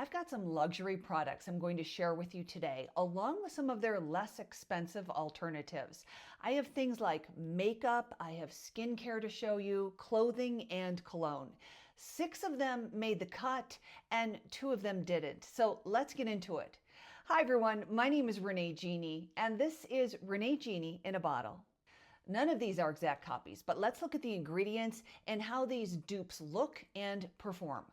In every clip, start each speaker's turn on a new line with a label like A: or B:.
A: I've got some luxury products I'm going to share with you today, along with some of their less expensive alternatives. I have things like makeup, I have skincare to show you, clothing, and cologne. 6 of them made the cut and 2 of them didn't. So let's get into it. Hi everyone, my name is Renee Genie, and this is Renee Genie in a bottle. None of these are exact copies, but let's look at the ingredients and how these dupes look and perform.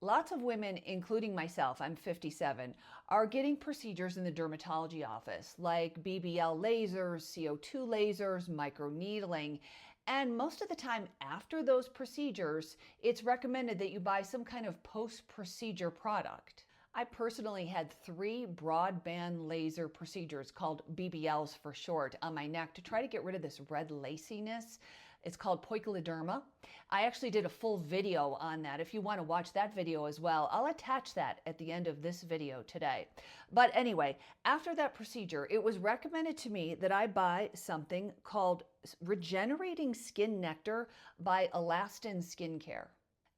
A: Lots of women, including myself, I'm 57, are getting procedures in the dermatology office like BBL lasers, CO2 lasers, microneedling, and most of the time after those procedures, it's recommended that you buy some kind of post-procedure product. I personally had 3 broadband laser procedures, called BBLs for short, on my neck to try to get rid of this red laciness. It's called poikiloderma. I actually did a full video on that. If you want to watch that video as well, I'll attach that at the end of this video today. But anyway, after that procedure, it was recommended to me that I buy something called Regenerating Skin Nectar by Alastin Skincare.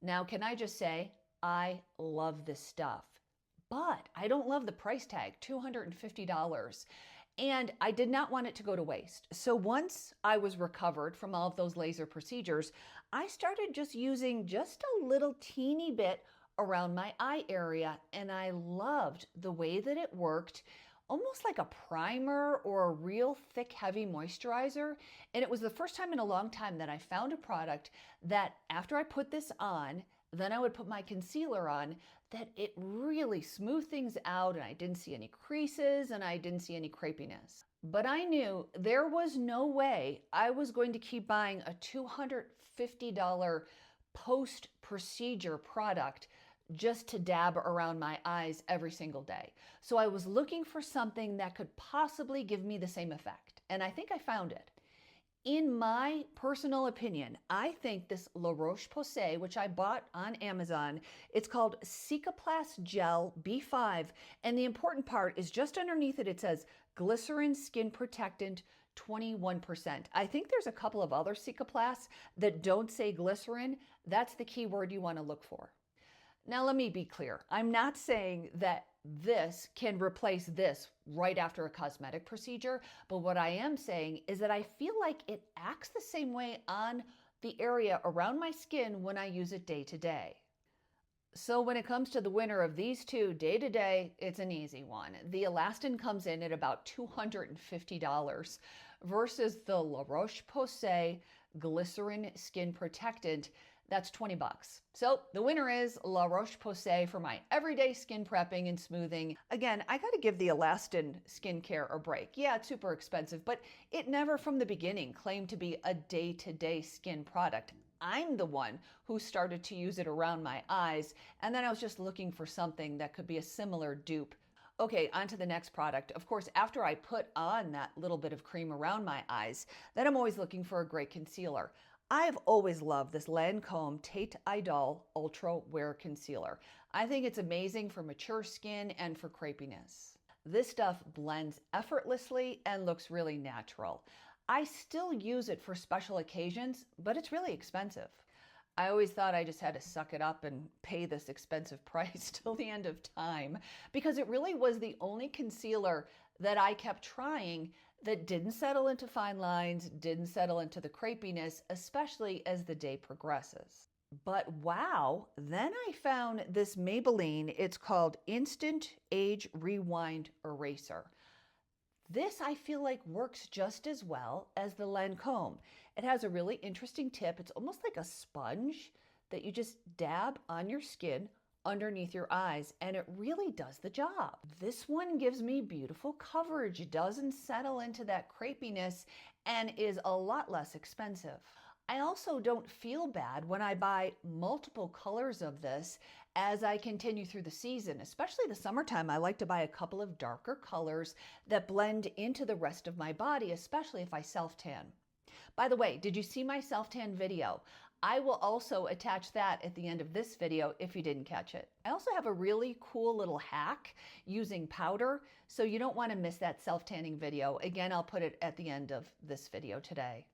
A: Now, can I just say, I love this stuff. But I don't love the price tag, $250. And I did not want it to go to waste. So once I was recovered from all of those laser procedures, I started just using just a little teeny bit around my eye area. And I loved the way that it worked, almost like a primer or a real thick, heavy moisturizer. And it was the first time in a long time that I found a product that after I put this on, then I would put my concealer on, that it really smoothed things out and I didn't see any creases and I didn't see any crepiness. But I knew there was no way I was going to keep buying a $250 post-procedure product just to dab around my eyes every single day. So I was looking for something that could possibly give me the same effect. And I think I found it. In my personal opinion, I think this La Roche-Posay, which I bought on Amazon, it's called Cicaplast Gel B5. And the important part is just underneath it, it says Glycerin Skin Protectant 21%. I think there's a couple of other Cicaplasts that don't say glycerin. That's the key word you want to look for. Now, let me be clear. I'm not saying that this can replace this right after a cosmetic procedure, but what I am saying is that I feel like it acts the same way on the area around my skin when I use it day to day. So when it comes to the winner of these two day to day, it's an easy one. The Alastin comes in at about $250 versus the La Roche-Posay Glycerin Skin Protectant. That's $20. So the winner is La Roche-Posay for my everyday skin prepping and smoothing. Again, I got to give the Alastin skincare a break. Yeah, it's super expensive, but it never from the beginning claimed to be a day-to-day skin product. I'm the one who started to use it around my eyes, and then I was just looking for something that could be a similar dupe. Okay, on to the next product. Of course, after I put on that little bit of cream around my eyes, then I'm always looking for a great concealer. I've always loved this Lancôme Teint Idole Ultra Wear Concealer. I think it's amazing for mature skin and for crepiness. This stuff blends effortlessly and looks really natural. I still use it for special occasions, but it's really expensive. I always thought I just had to suck it up and pay this expensive price till the end of time because it really was the only concealer that I kept trying that didn't settle into fine lines, didn't settle into the crepiness, especially as the day progresses. But wow, then I found this Maybelline. It's called Instant Age Rewind Eraser. This I feel like works just as well as the Lancôme. It has a really interesting tip. It's almost like a sponge that you just dab on your skin underneath your eyes, and it really does the job. This one gives me beautiful coverage. It doesn't settle into that crepiness and is a lot less expensive. I also don't feel bad when I buy multiple colors of this as I continue through the season, especially the summertime. I like to buy a couple of darker colors that blend into the rest of my body, especially if I self-tan. By the way, did you see my self-tan video? I will also attach that at the end of this video if you didn't catch it. I also have a really cool little hack using powder, so you don't want to miss that self-tanning video. Again, I'll put it at the end of this video today.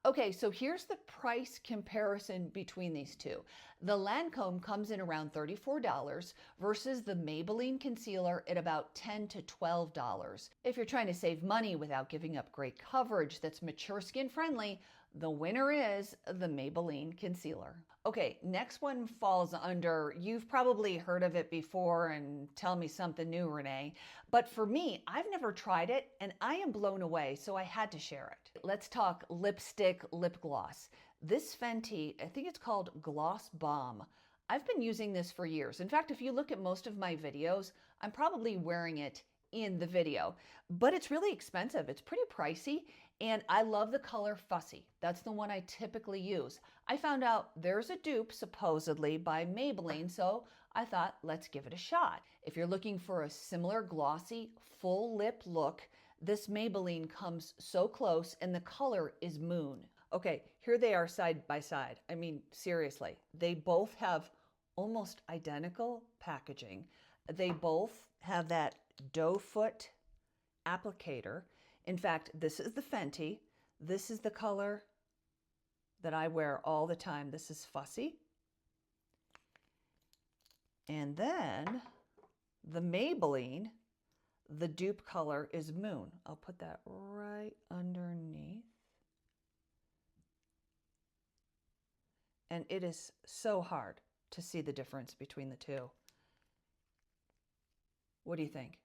A: Okay, so here's the price comparison between these two. The Lancôme comes in around $34 versus the Maybelline concealer at about $10 to $12. If you're trying to save money without giving up great coverage that's mature skin friendly, the winner is the Maybelline concealer. Okay, next one falls under, you've probably heard of it before, and tell me something new, Renee. But for me, I've never tried it and I am blown away, so I had to share it. Let's talk lipstick lip gloss. This Fenty, I think it's called Gloss Balm. I've been using this for years. In fact, if you look at most of my videos, I'm probably wearing it in the video, but it's really expensive. It's pretty pricey, and I love the color Fussy. That's the one I typically use. I found out there's a dupe supposedly by Maybelline, so I thought, let's give it a shot. If you're looking for a similar glossy, full lip look, this Maybelline comes so close, and the color is Moon. Okay, here they are side by side. I mean, seriously, they both have almost identical packaging. They both have that doe foot applicator. In fact, this is the Fenty. This is the color that I wear all the time. This is Fussy. And then the Maybelline, the dupe color is Moon. I'll put that right underneath. And it is so hard to see the difference between the two. What do you think?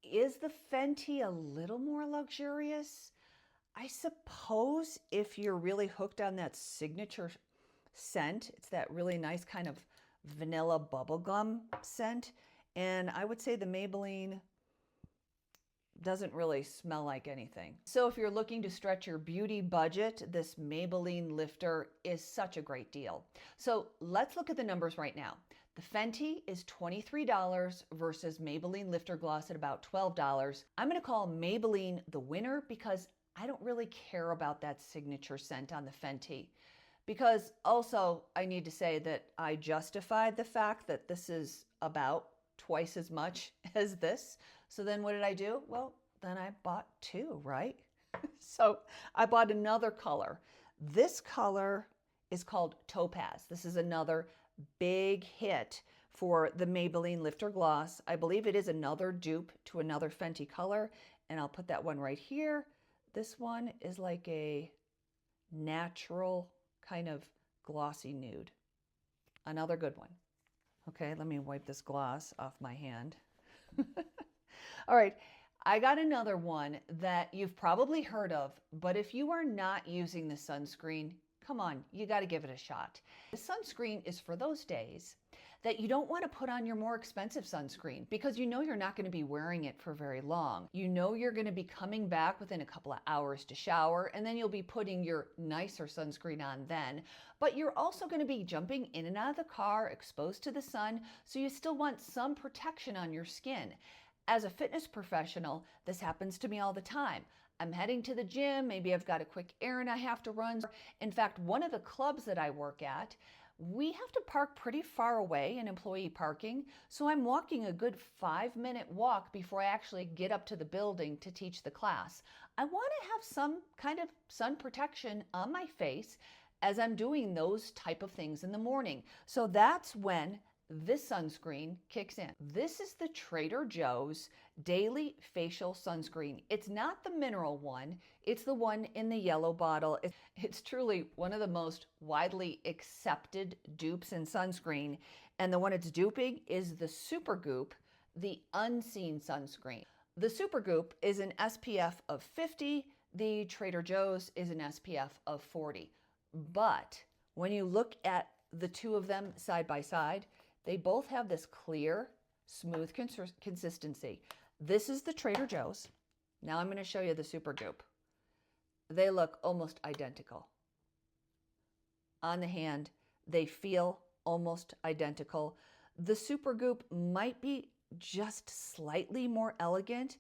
A: Is the Fenty a little more luxurious? I suppose if you're really hooked on that signature scent, it's that really nice kind of vanilla bubblegum scent. And I would say the Maybelline doesn't really smell like anything. So if you're looking to stretch your beauty budget, this Maybelline lifter is such a great deal. So let's look at the numbers right now. The Fenty is $23 versus Maybelline Lifter Gloss at about $12. I'm going to call Maybelline the winner because I don't really care about that signature scent on the Fenty. Because also, I need to say that I justified the fact that this is about twice as much as this. So then what did I do? Well, then I bought two, right? So I bought another color. This color is called Topaz. This is another big hit for the Maybelline Lifter Gloss. I believe it is another dupe to another Fenty color, and I'll put that one right here. This one is like a natural kind of glossy nude. Another good one. Okay, let me wipe this gloss off my hand. All right, I got another one that you've probably heard of, but if you are not using the sunscreen, come on, you got to give it a shot. The sunscreen is for those days that you don't want to put on your more expensive sunscreen because you know you're not going to be wearing it for very long. You know you're going to be coming back within a couple of hours to shower, and then you'll be putting your nicer sunscreen on then. But you're also going to be jumping in and out of the car, exposed to the sun, so you still want some protection on your skin. As a fitness professional, this happens to me all the time. I'm heading to the gym, maybe I've got a quick errand I have to run. In fact, one of the clubs that I work at, we have to park pretty far away in employee parking, so I'm walking a good 5-minute walk before I actually get up to the building to teach the class. I want to have some kind of sun protection on my face as I'm doing those type of things in the morning. So that's when this sunscreen kicks in. This is the Trader Joe's Daily Facial Sunscreen. It's not the mineral one, it's the one in the yellow bottle. It's truly one of the most widely accepted dupes in sunscreen, and the one it's duping is the Super Goop, the Unseen Sunscreen. The Super Goop is an SPF of 50, the Trader Joe's is an SPF of 40. But when you look at the two of them side by side, they both have this clear, smooth consistency. This is the Trader Joe's. Now I'm going to show you the Super Goop. They look almost identical. On the hand, they feel almost identical. The Super Goop might be just slightly more elegant,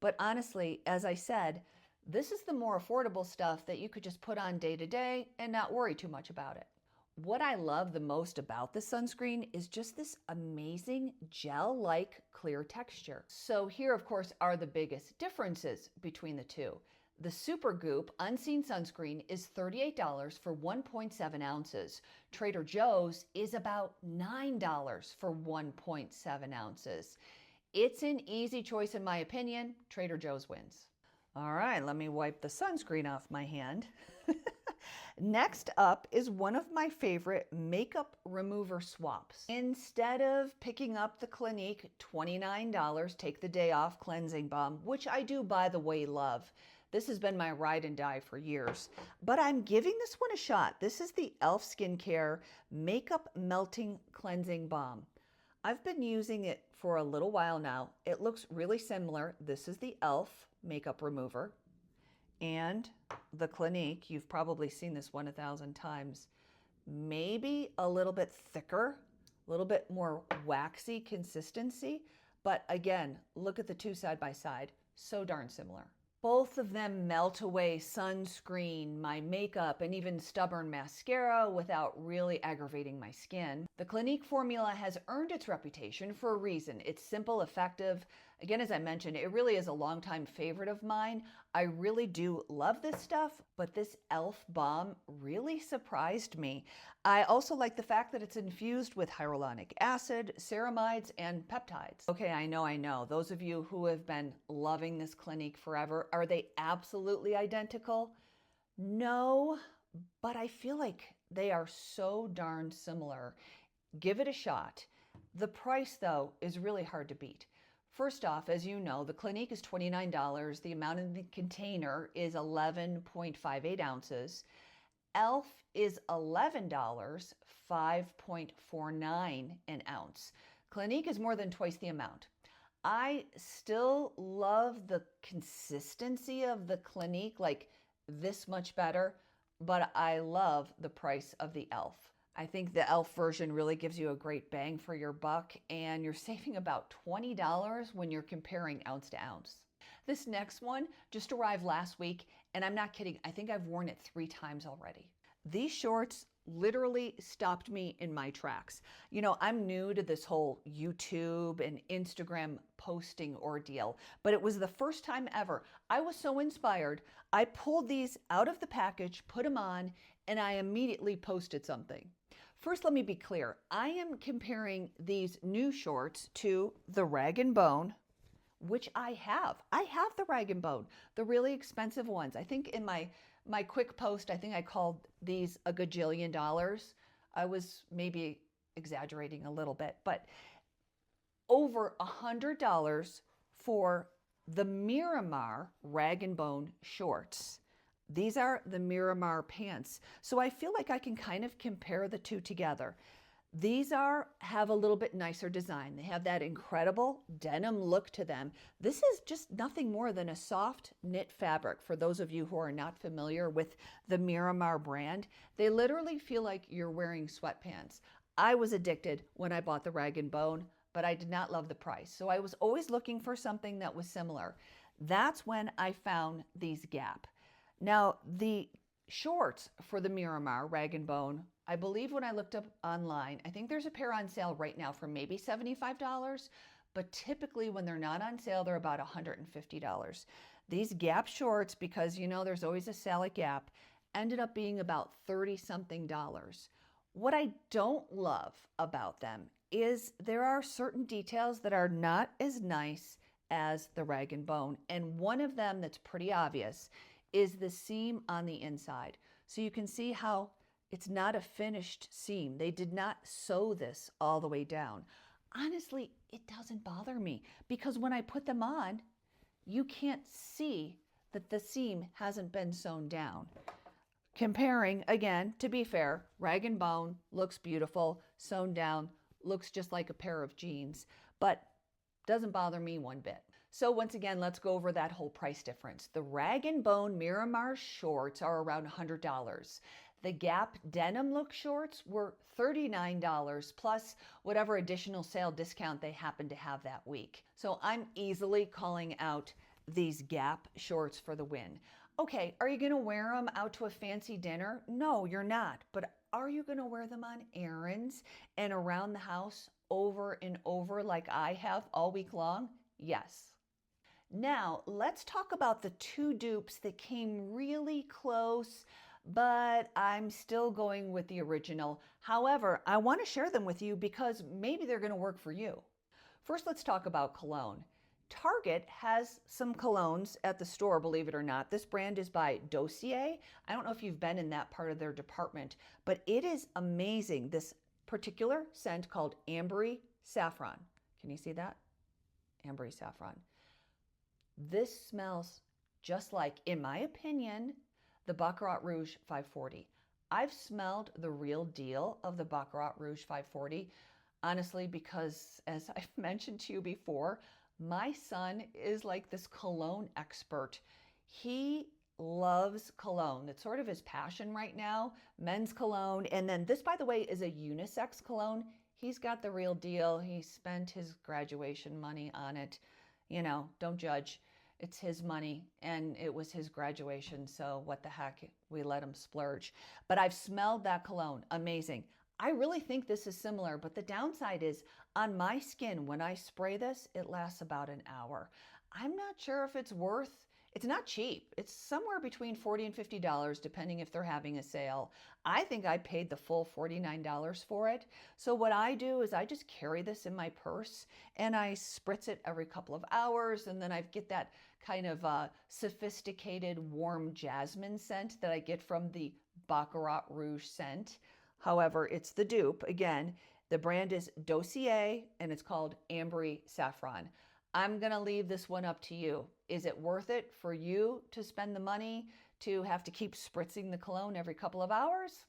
A: but honestly, as I said, this is the more affordable stuff that you could just put on day to day and not worry too much about it. What I love the most about the sunscreen is just this amazing gel-like clear texture. So here, of course, are the biggest differences between the two. The Super Goop Unseen Sunscreen is $38 for 1.7 ounces. Trader Joe's is about $9 for 1.7 ounces. It's an easy choice in my opinion. Trader Joe's wins. All right, let me wipe the sunscreen off my hand. Next up is one of my favorite makeup remover swaps. Instead of picking up the Clinique $29 Take the Day Off Cleansing Balm, which I do, by the way, love. This has been my ride and die for years, but I'm giving this one a shot. This is the E.L.F. Skincare Makeup Melting Cleansing Balm. I've been using it for a little while now. It looks really similar. This is the E.L.F. makeup remover. And the Clinique, you've probably seen this one 1,000 times. Maybe a little bit thicker, a little bit more waxy consistency. But again, look at the two side by side. So darn similar. Both of them melt away sunscreen, my makeup, and even stubborn mascara without really aggravating my skin. The Clinique formula has earned its reputation for a reason. It's simple, effective. Again, as I mentioned, it really is a longtime favorite of mine. I really do love this stuff, but this E.L.F. balm really surprised me. I also like the fact that it's infused with hyaluronic acid, ceramides, and peptides. Okay, I know. Those of you who have been loving this Clinique forever, are they absolutely identical? No, but I feel like they are so darn similar. Give it a shot. The price, though, is really hard to beat. First off, as you know, the Clinique is $29. The amount in the container is 11.58 ounces. E.L.F. is $11, 5.49 an ounce. Clinique is more than twice the amount. I still love the consistency of the Clinique, like this much better, but I love the price of the E.L.F. I think the E.L.F. version really gives you a great bang for your buck, and you're saving about $20 when you're comparing ounce to ounce. This next one just arrived last week, and I'm not kidding, I think I've worn it 3 times already. These shorts literally stopped me in my tracks. You know, I'm new to this whole YouTube and Instagram posting ordeal, but it was the first time ever. I was so inspired, I pulled these out of the package, put them on, and I immediately posted something. First, let me be clear. I am comparing these new shorts to the Rag & Bone, which I have. I have the Rag & Bone, the really expensive ones. I think in my quick post, I think I called these a gajillion dollars. I was maybe exaggerating a little bit, but over $100 for the Miramar Rag & Bone shorts. These are the Miramar pants. So I feel like I can kind of compare the two together. These have a little bit nicer design. They have that incredible denim look to them. This is just nothing more than a soft knit fabric. For those of you who are not familiar with the Miramar brand, they literally feel like you're wearing sweatpants. I was addicted when I bought the Rag & Bone, but I did not love the price. So I was always looking for something that was similar. That's when I found these Gap. Now, the shorts for the Miramar Rag & Bone, I believe when I looked up online, I think there's a pair on sale right now for maybe $75, but typically when they're not on sale, they're about $150. These Gap shorts, because you know there's always a sale at Gap, ended up being about $30-something. What I don't love about them is there are certain details that are not as nice as the Rag & Bone, and one of them that's pretty obvious is the seam on the inside. So you can see how it's not a finished seam. They did not sew this all the way down. Honestly, it doesn't bother me because when I put them on, you can't see that the seam hasn't been sewn down. Comparing, again, to be fair, Rag & Bone looks beautiful, sewn down, looks just like a pair of jeans, but doesn't bother me one bit. So once again, let's go over that whole price difference. The Rag & Bone Miramar shorts are around $100. The Gap denim look shorts were $39 plus whatever additional sale discount they happen to have that week. So I'm easily calling out these Gap shorts for the win. Okay, are you gonna wear them out to a fancy dinner? No, you're not. But are you gonna wear them on errands and around the house over and over like I have all week long? Yes. Now, let's talk about the two dupes that came really close, but I'm still going with the original. However, I want to share them with you because maybe they're going to work for you. First, let's talk about cologne. Target has some colognes at the store, believe it or not. This brand is by Dossier. I don't know if you've been in that part of their department, but it is amazing. This particular scent called Ambery Saffron. Can you see that? Ambery Saffron. This smells just like, in my opinion, the Baccarat Rouge 540. I've smelled the real deal of the Baccarat Rouge 540, honestly, because as I've mentioned to you before, my son is like this cologne expert. He loves cologne. It's sort of his passion right now, men's cologne. And then this, by the way, is a unisex cologne. He's got the real deal. He spent his graduation money on it. You know, don't judge. It's his money and it was his graduation. So what the heck, we let him splurge. But I've smelled that cologne. Amazing. I really think this is similar, but the downside is on my skin, when I spray this, it lasts about an hour. I'm not sure if it's worth, it's not cheap. It's somewhere between $40 and $50, depending if they're having a sale. I think I paid the full $49 for it. So what I do is I just carry this in my purse and I spritz it every couple of hours. And then I get that kind of sophisticated warm jasmine scent that I get from the Baccarat Rouge scent. However, it's the dupe. Again, the brand is Dossier and it's called Ambery Saffron. I'm going to leave this one up to you. Is it worth it for you to spend the money to have to keep spritzing the cologne every couple of hours?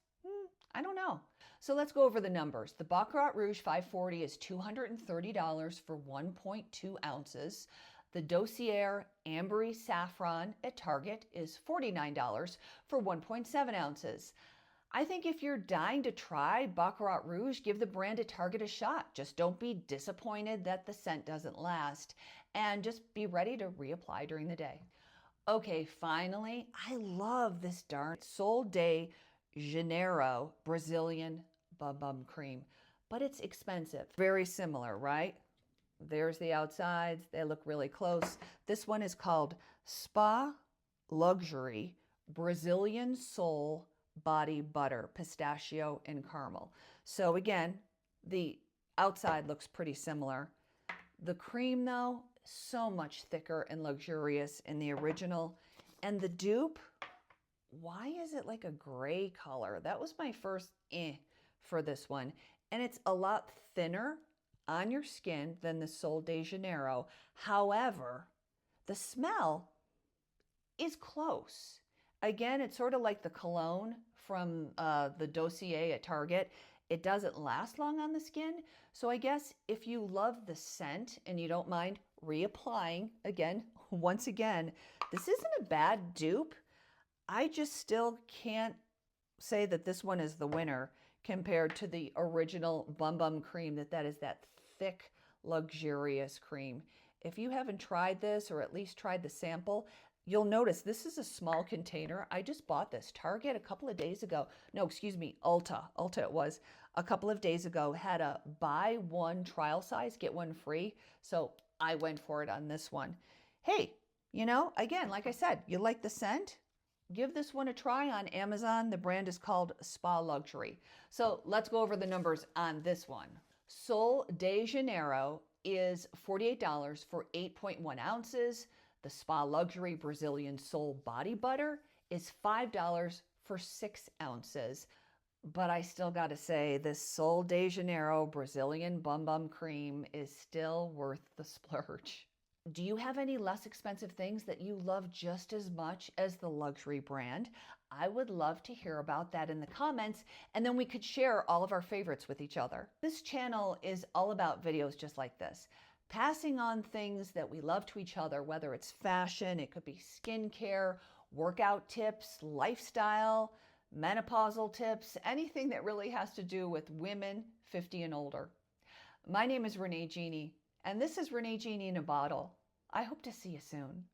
A: I don't know. So let's go over the numbers. The Baccarat Rouge 540 is $230 for 1.2 ounces. The Dossier Ambery Saffron at Target is $49 for 1.7 ounces. I think if you're dying to try Baccarat Rouge, give the brand at Target a shot. Just don't be disappointed that the scent doesn't last and just be ready to reapply during the day. Okay, finally, I love this darn Sol de Janeiro Brazilian Bum Cream, but it's expensive. Very similar, right? There's the outsides. They look really close. This one is called Spa Luxury Brazilian Sol Body Butter, Pistachio and Caramel. So again, the outside looks pretty similar. The cream though, so much thicker and luxurious in the original. And the dupe, why is it like a gray color? That was my first for this one. And it's a lot thinner on your skin than the Sol de Janeiro. However, the smell is close. Again, it's sort of like the cologne from the Dossier at Target. It doesn't last long on the skin. So I guess if you love the scent and you don't mind reapplying, again, once again, this isn't a bad dupe. I just still can't say that this one is the winner compared to the original Bum Cream, that is that thick, luxurious cream. If you haven't tried this or at least tried the sample, you'll notice this is a small container. I just bought this. Target a couple of days ago. No, excuse me, Ulta it was. A couple of days ago had a buy one trial size, get one free. So I went for it on this one. Hey, you know, again, like I said, you like the scent? Give this one a try on Amazon. The brand is called Spa Luxury. So let's go over the numbers on this one. Sol de Janeiro is $48 for 8.1 ounces. The Spa Luxury Brazilian Sol Body Butter is $5 for 6 ounces. But I still got to say, this Sol de Janeiro Brazilian Bum Cream is still worth the splurge. Do you have any less expensive things that you love just as much as the luxury brand? I would love to hear about that in the comments, and then we could share all of our favorites with each other. This channel is all about videos just like this. Passing on things that we love to each other, whether it's fashion, it could be skincare, workout tips, lifestyle, menopausal tips, anything that really has to do with women 50 and older. My name is Renee Genie, and this is Renee Genie in a Bottle. I hope to see you soon.